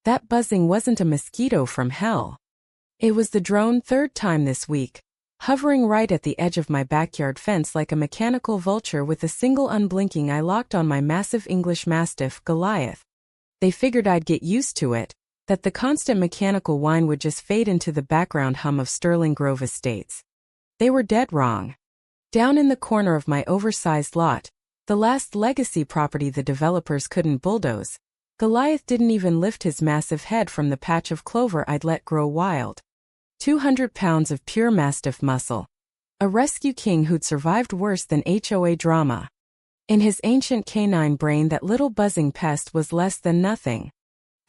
That buzzing wasn't a mosquito from hell. It was the drone, third time this week, hovering right at the edge of my backyard fence like a mechanical vulture. With a single unblinking eye locked on my massive English Mastiff, Goliath. They figured I'd get used to it, that the constant mechanical whine would just fade into the background hum of Sterling Grove Estates. They were dead wrong. Down in the corner of my oversized lot, the last legacy property the developers couldn't bulldoze, Goliath didn't even lift his massive head from the patch of clover I'd let grow wild. 200 pounds of pure Mastiff muscle. A rescue king who'd survived worse than HOA drama. In his ancient canine brain, that little buzzing pest was less than nothing.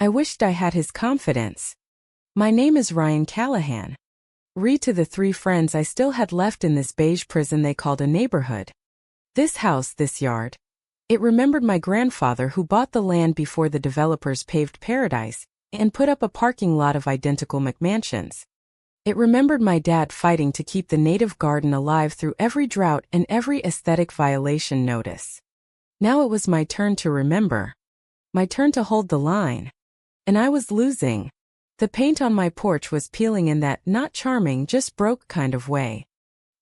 I wished I had his confidence. My name is Ryan Callahan. Read to the 3 friends I still had left in this beige prison they called a neighborhood. This house, this yard. It remembered my grandfather, who bought the land before the developers paved paradise and put up a parking lot of identical McMansions. It remembered my dad fighting to keep the native garden alive through every drought and every aesthetic violation notice. Now it was my turn to remember. My turn to hold the line. And I was losing. The paint on my porch was peeling in that not charming, just broke kind of way.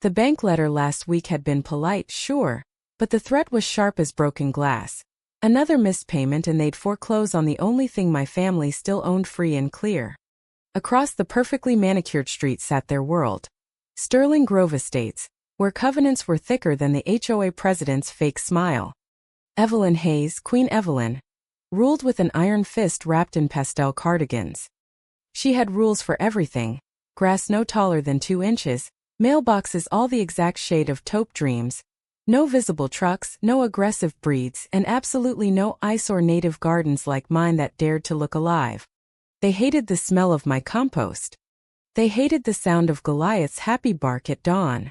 The bank letter last week had been polite, sure, but the threat was sharp as broken glass. Another missed payment and they'd foreclose on the only thing my family still owned, free and clear. Across the perfectly manicured street sat their world. Sterling Grove Estates, where covenants were thicker than the HOA president's fake smile. Evelyn Hayes, Queen Evelyn, ruled with an iron fist wrapped in pastel cardigans. She had rules for everything: grass no taller than 2 inches, mailboxes all the exact shade of taupe dreams, no visible trucks, no aggressive breeds, and absolutely no eyesore native gardens like mine that dared to look alive. They hated the smell of my compost. They hated the sound of Goliath's happy bark at dawn.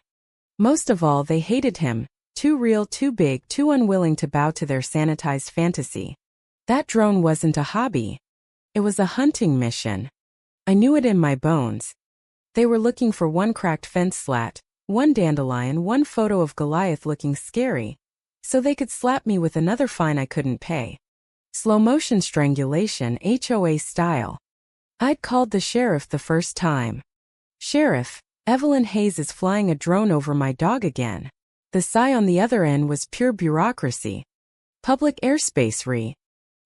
Most of all, they hated him, too real, too big, too unwilling to bow to their sanitized fantasy. That drone wasn't a hobby. It was a hunting mission. I knew it in my bones. They were looking for one cracked fence slat, one dandelion, one photo of Goliath looking scary, so they could slap me with another fine I couldn't pay. Slow motion strangulation, HOA style. I'd called the sheriff the first time. Sheriff, Evelyn Hayes is flying a drone over my dog again. The sigh on the other end was pure bureaucracy. Public airspace re.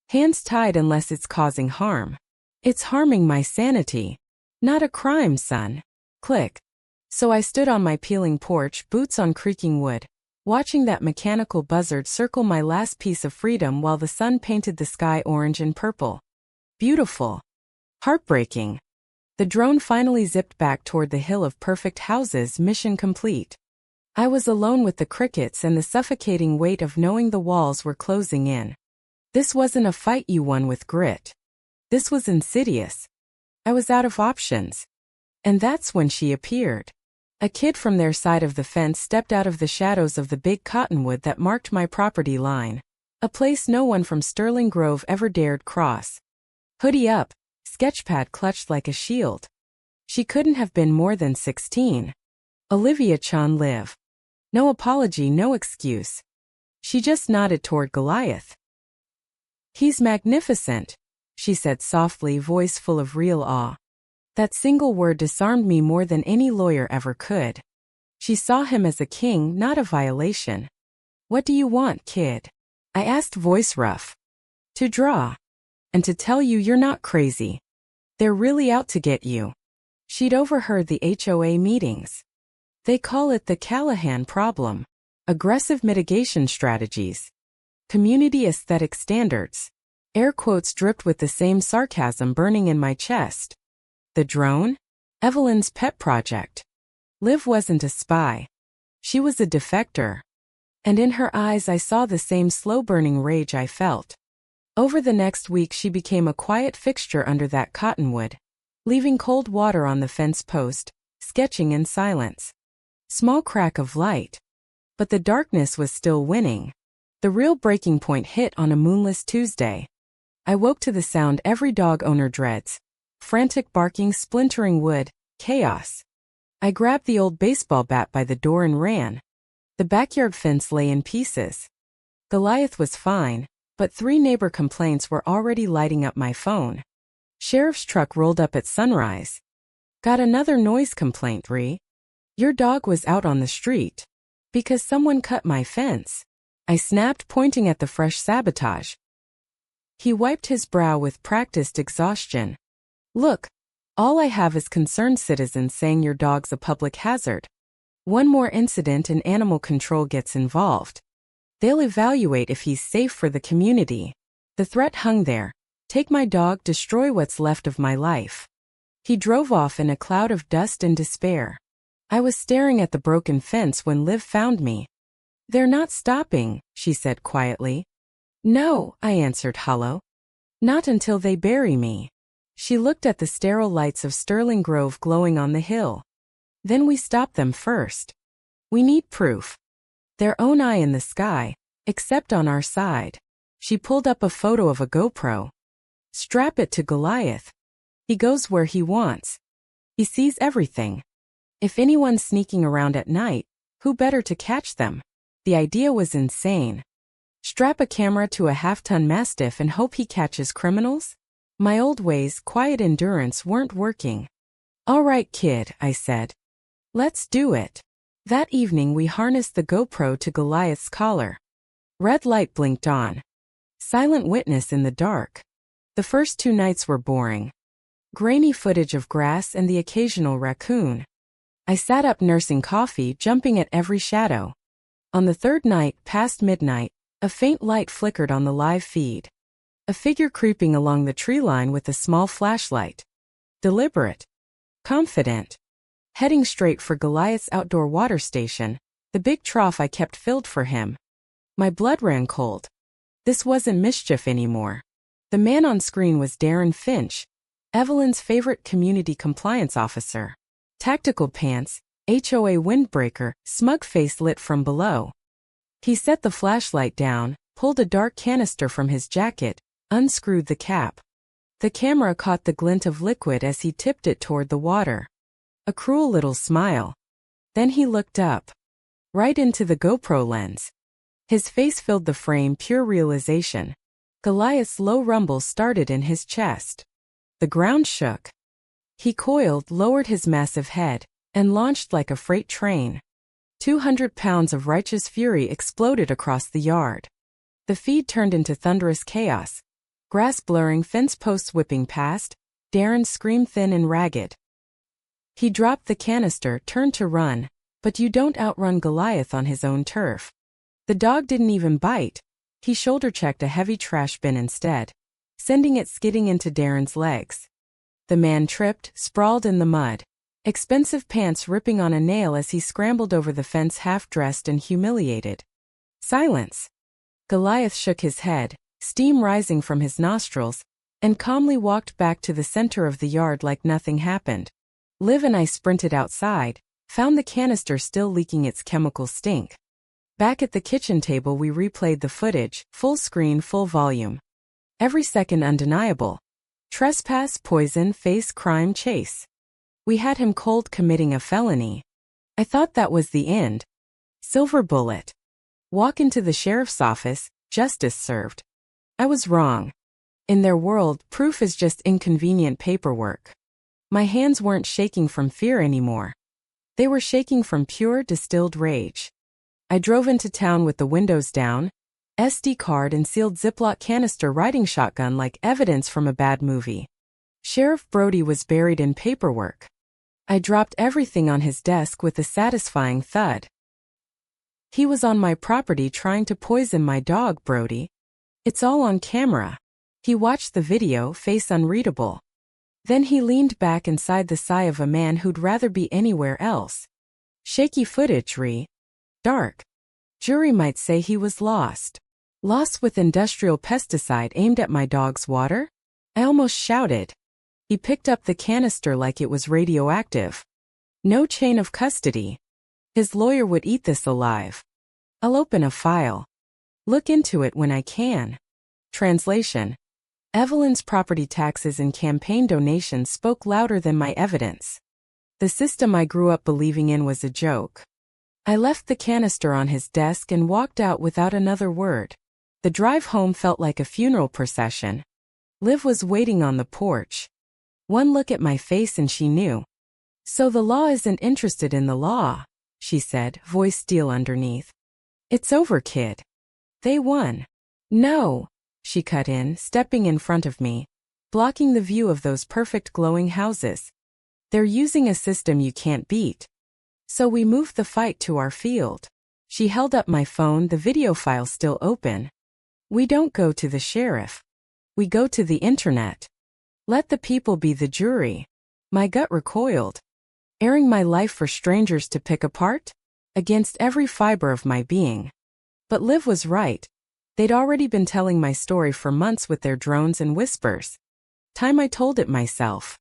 Hands tied unless it's causing harm. It's harming my sanity. Not a crime, son. Click. So I stood on my peeling porch, boots on creaking wood, watching that mechanical buzzard circle my last piece of freedom while the sun painted the sky orange and purple. Beautiful. Heartbreaking. The drone finally zipped back toward the hill of perfect houses, mission complete. I was alone with the crickets and the suffocating weight of knowing the walls were closing in. This wasn't a fight you won with grit. This was insidious. I was out of options. And that's when she appeared. A kid from their side of the fence stepped out of the shadows of the big cottonwood that marked my property line. A place no one from Sterling Grove ever dared cross. Hoodie up, sketchpad clutched like a shield. She couldn't have been more than 16. Olivia Chan Liv. No apology, no excuse. She just nodded toward Goliath. He's magnificent, she said softly, voice full of real awe. That single word disarmed me more than any lawyer ever could. She saw him as a king, not a violation. What do you want, kid? I asked, voice rough. To draw. And to tell you you're not crazy. They're really out to get you. She'd overheard the HOA meetings. They call it the Callahan problem. Aggressive mitigation strategies. Community aesthetic standards. Air quotes dripped with the same sarcasm burning in my chest. The drone? Evelyn's pet project. Liv wasn't a spy. She was a defector. And in her eyes I saw the same slow-burning rage I felt. Over the next week she became a quiet fixture under that cottonwood, leaving cold water on the fence post, sketching in silence. Small crack of light. But the darkness was still winning. The real breaking point hit on a moonless Tuesday. I woke to the sound every dog owner dreads. Frantic barking, splintering wood, chaos. I grabbed the old baseball bat by the door and ran. The backyard fence lay in pieces. Goliath was fine, but 3 neighbor complaints were already lighting up my phone. Sheriff's truck rolled up at sunrise. Got another noise complaint, Ree. Your dog was out on the street. Because someone cut my fence. I snapped, pointing at the fresh sabotage. He wiped his brow with practiced exhaustion. Look, all I have is concerned citizens saying your dog's a public hazard. One more incident and animal control gets involved. They'll evaluate if he's safe for the community. The threat hung there. Take my dog, destroy what's left of my life. He drove off in a cloud of dust and despair. I was staring at the broken fence when Liv found me. They're not stopping, she said quietly. No, I answered hollow. Not until they bury me. She looked at the sterile lights of Sterling Grove glowing on the hill. Then we stop them first. We need proof. Their own eye in the sky, except on our side. She pulled up a photo of a GoPro. Strap it to Goliath. He goes where he wants. He sees everything. If anyone's sneaking around at night, who better to catch them? The idea was insane. Strap a camera to a half-ton mastiff and hope he catches criminals? My old ways, quiet endurance, weren't working. All right, kid, I said. Let's do it. That evening we harnessed the GoPro to Goliath's collar. Red light blinked on. Silent witness in the dark. The first 2 nights were boring. Grainy footage of grass and the occasional raccoon. I sat up nursing coffee, jumping at every shadow. On the 3rd night, past midnight, a faint light flickered on the live feed. A figure creeping along the tree line with a small flashlight. Deliberate. Confident. Heading straight for Goliath's outdoor water station, the big trough I kept filled for him. My blood ran cold. This wasn't mischief anymore. The man on screen was Darren Finch, Evelyn's favorite community compliance officer. Tactical pants, HOA windbreaker, smug face lit from below. He set the flashlight down, pulled a dark canister from his jacket, unscrewed the cap. The camera caught the glint of liquid as he tipped it toward the water. A cruel little smile. Then he looked up. Right into the GoPro lens. His face filled the frame, pure realization. Goliath's low rumble started in his chest. The ground shook. He coiled, lowered his massive head, and launched like a freight train. 200 pounds of righteous fury exploded across the yard. The feed turned into thunderous chaos. Grass blurring, fence posts whipping past, Darren's scream thin and ragged. He dropped the canister, turned to run, but you don't outrun Goliath on his own turf. The dog didn't even bite. He shoulder-checked a heavy trash bin instead, sending it skidding into Darren's legs. The man tripped, sprawled in the mud, expensive pants ripping on a nail as he scrambled over the fence half-dressed and humiliated. Silence. Goliath shook his head, steam rising from his nostrils, and calmly walked back to the center of the yard like nothing happened. Liv and I sprinted outside, found the canister still leaking its chemical stink. Back at the kitchen table we replayed the footage, full screen, full volume. Every second undeniable. Trespass, poison, face, crime, chase. We had him cold, committing a felony. I thought that was the end. Silver bullet. Walk into the sheriff's office, justice served. I was wrong. In their world, proof is just inconvenient paperwork. My hands weren't shaking from fear anymore. They were shaking from pure, distilled rage. I drove into town with the windows down, SD card and sealed Ziploc canister, riding shotgun like evidence from a bad movie. Sheriff Brody was buried in paperwork. I dropped everything on his desk with a satisfying thud. He was on my property trying to poison my dog, Brody. It's all on camera. He watched the video, face unreadable. Then he leaned back and sighed the sigh of a man who'd rather be anywhere else. Shaky footage, dark. Jury might say he was lost. Lost with industrial pesticide aimed at my dog's water? I almost shouted. He picked up the canister like it was radioactive. No chain of custody. His lawyer would eat this alive. I'll open a file. Look into it when I can. Translation. Evelyn's property taxes and campaign donations spoke louder than my evidence. The system I grew up believing in was a joke. I left the canister on his desk and walked out without another word. The drive home felt like a funeral procession. Liv was waiting on the porch. One look at my face and she knew. "So the law isn't interested in the law," she said, voice steel underneath. "It's over, kid. They won." "No," she cut in, stepping in front of me, blocking the view of those perfect glowing houses. "They're using a system you can't beat. So we moved the fight to our field." She held up my phone, the video file still open. "We don't go to the sheriff. We go to the internet. Let the people be the jury." My gut recoiled. Airing my life for strangers to pick apart? Against every fiber of my being. But Liv was right. They'd already been telling my story for months with their drones and whispers. Time I told it myself.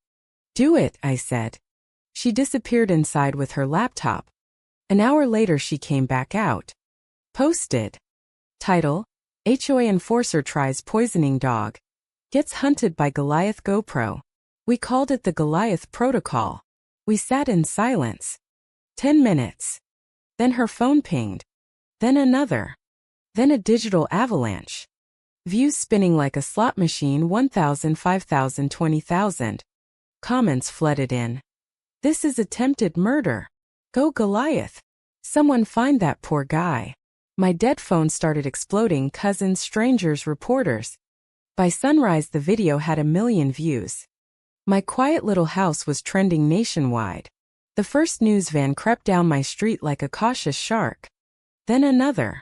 "Do it," I said. She disappeared inside with her laptop. An hour later she came back out. Posted. Title: HOA Enforcer Tries Poisoning Dog. Gets Hunted by Goliath GoPro. We called it the Goliath Protocol. We sat in silence. 10 minutes. Then her phone pinged. Then another. Then a digital avalanche. Views spinning like a slot machine, 1,000, 5,000, 20,000. Comments flooded in. "This is attempted murder. Go Goliath. Someone find that poor guy." My dead phone started exploding, cousins, strangers, reporters. By sunrise the video had 1 million views. My quiet little house was trending nationwide. The first news van crept down my street like a cautious shark. Then another.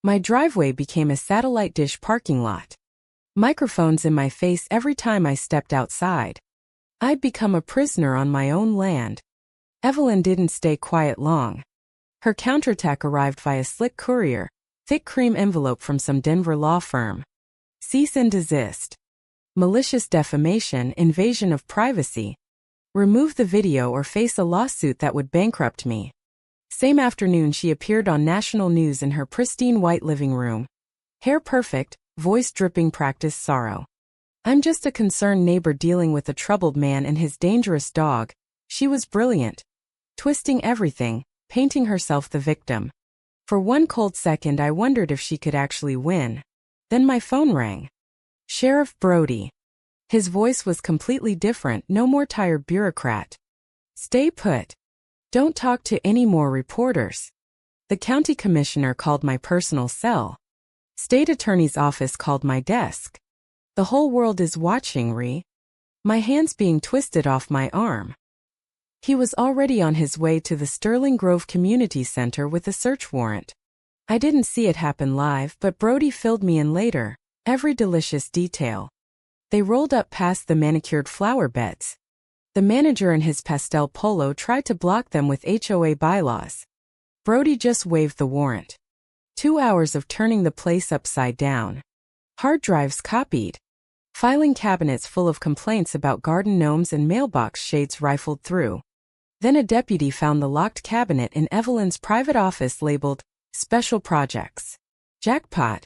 My driveway became a satellite dish parking lot. Microphones in my face every time I stepped outside. I'd become a prisoner on my own land. Evelyn didn't stay quiet long. Her counterattack arrived via slick courier, thick cream envelope from some Denver law firm. Cease and desist. Malicious defamation, invasion of privacy. Remove the video or face a lawsuit that would bankrupt me. Same afternoon she appeared on national news in her pristine white living room. Hair perfect, voice dripping, practice sorrow. "I'm just a concerned neighbor dealing with a troubled man and his dangerous dog." She was brilliant. Twisting everything, painting herself the victim. For one cold second I wondered if she could actually win. Then my phone rang. Sheriff Brody. His voice was completely different, no more tired bureaucrat. "Stay put. Don't talk to any more reporters." The county commissioner called my personal cell. State attorney's office called my desk. "The whole world is watching, Ree." My hands being twisted off my arm. He was already on his way to the Sterling Grove Community Center with a search warrant. I didn't see it happen live, but Brody filled me in later, every delicious detail. They rolled up past the manicured flower beds. The manager in his pastel polo tried to block them with HOA bylaws. Brody just waved the warrant. 2 hours of turning the place upside down. Hard drives copied. Filing cabinets full of complaints about garden gnomes and mailbox shades rifled through. Then a deputy found the locked cabinet in Evelyn's private office labeled, "Special Projects." Jackpot.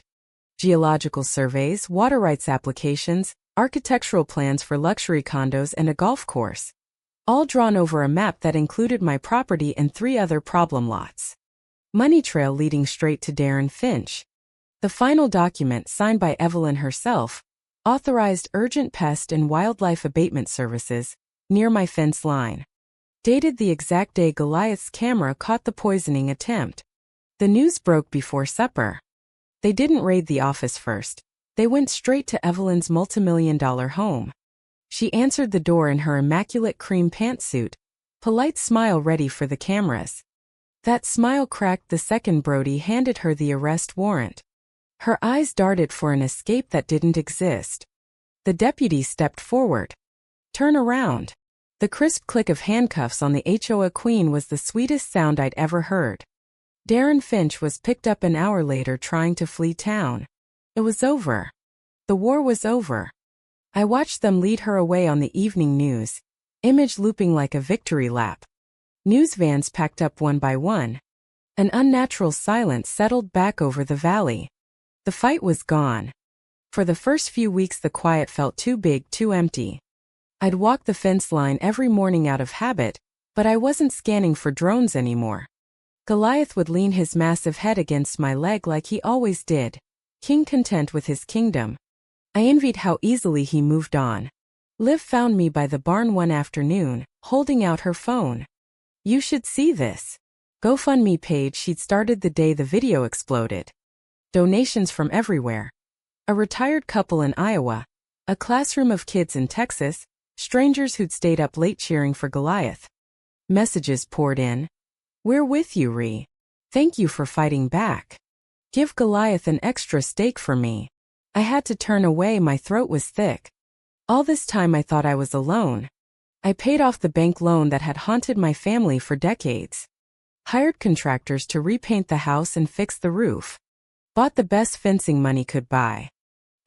Geological surveys, water rights applications, architectural plans for luxury condos and a golf course. All drawn over a map that included my property and 3 other problem lots. Money trail leading straight to Darren Finch. The final document, signed by Evelyn herself, authorized urgent pest and wildlife abatement services, near my fence line. Dated the exact day Goliath's camera caught the poisoning attempt. The news broke before supper. They didn't raid the office first. They went straight to Evelyn's multimillion-dollar home. She answered the door in her immaculate cream pantsuit, polite smile ready for the cameras. That smile cracked the second Brody handed her the arrest warrant. Her eyes darted for an escape that didn't exist. The deputy stepped forward. "Turn around." The crisp click of handcuffs on the HOA queen was the sweetest sound I'd ever heard. Darren Finch was picked up an hour later trying to flee town. It was over. The war was over. I watched them lead her away on the evening news, image looping like a victory lap. News vans packed up one by one. An unnatural silence settled back over the valley. The fight was gone. For the first few weeks the quiet felt too big, too empty. I'd walk the fence line every morning out of habit, but I wasn't scanning for drones anymore. Goliath would lean his massive head against my leg like he always did, king content with his kingdom. I envied how easily he moved on. Liv found me by the barn one afternoon, holding out her phone. You should see this GoFundMe page she'd started the day the video exploded. Donations from everywhere. A retired couple in Iowa, a classroom of kids in Texas, strangers who'd stayed up late cheering for Goliath. Messages poured in. We're with you, Ree. Thank you for fighting back. Give Goliath an extra steak for me. I had to turn away, my throat was thick. All this time I thought I was alone. I paid off the bank loan that had haunted my family for decades. Hired contractors to repaint the house and fix the roof. Bought the best fencing money could buy.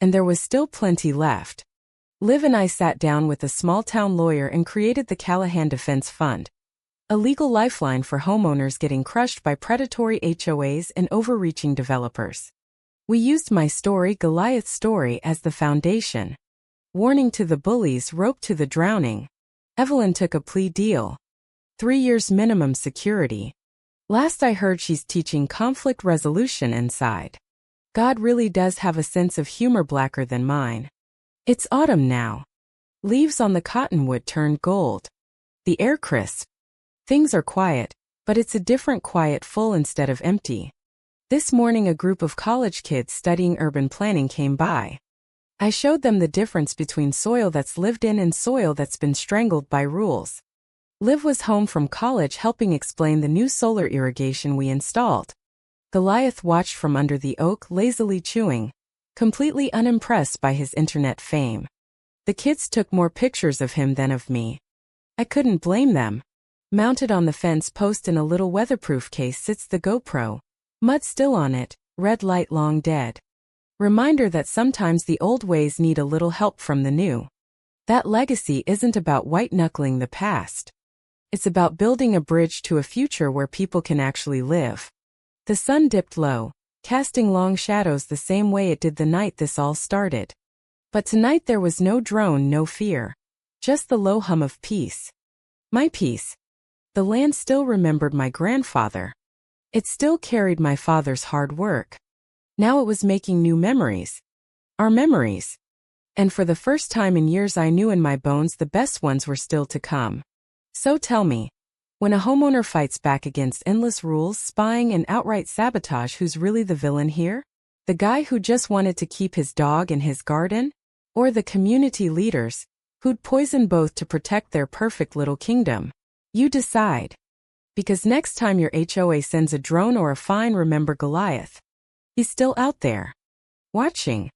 And there was still plenty left. Liv and I sat down with a small-town lawyer and created the Callahan Defense Fund, a legal lifeline for homeowners getting crushed by predatory HOAs and overreaching developers. We used my story, Goliath's story, as the foundation. Warning to the bullies, rope to the drowning. Evelyn took a plea deal. 3 years minimum security. Last I heard she's teaching conflict resolution inside. God really does have a sense of humor blacker than mine. It's autumn now. Leaves on the cottonwood turned gold. The air crisp. Things are quiet, but it's a different quiet, full instead of empty. This morning a group of college kids studying urban planning came by. I showed them the difference between soil that's lived in and soil that's been strangled by rules. Liv was home from college helping explain the new solar irrigation we installed. Goliath watched from under the oak, lazily chewing, completely unimpressed by his internet fame. The kids took more pictures of him than of me. I couldn't blame them. Mounted on the fence post in a little weatherproof case sits the GoPro. Mud still on it, red light long dead. Reminder that sometimes the old ways need a little help from the new. That legacy isn't about white-knuckling the past. It's about building a bridge to a future where people can actually live. The sun dipped low, casting long shadows the same way it did the night this all started. But tonight there was no drone, no fear. Just the low hum of peace. My peace. The land still remembered my grandfather. It still carried my father's hard work. Now it was making new memories. Our memories. And for the first time in years I knew in my bones the best ones were still to come. So tell me, when a homeowner fights back against endless rules, spying and outright sabotage, who's really the villain here? The guy who just wanted to keep his dog in his garden? Or the community leaders, who'd poison both to protect their perfect little kingdom? You decide. Because next time your HOA sends a drone or a fine, remember Goliath. He's still out there. Watching.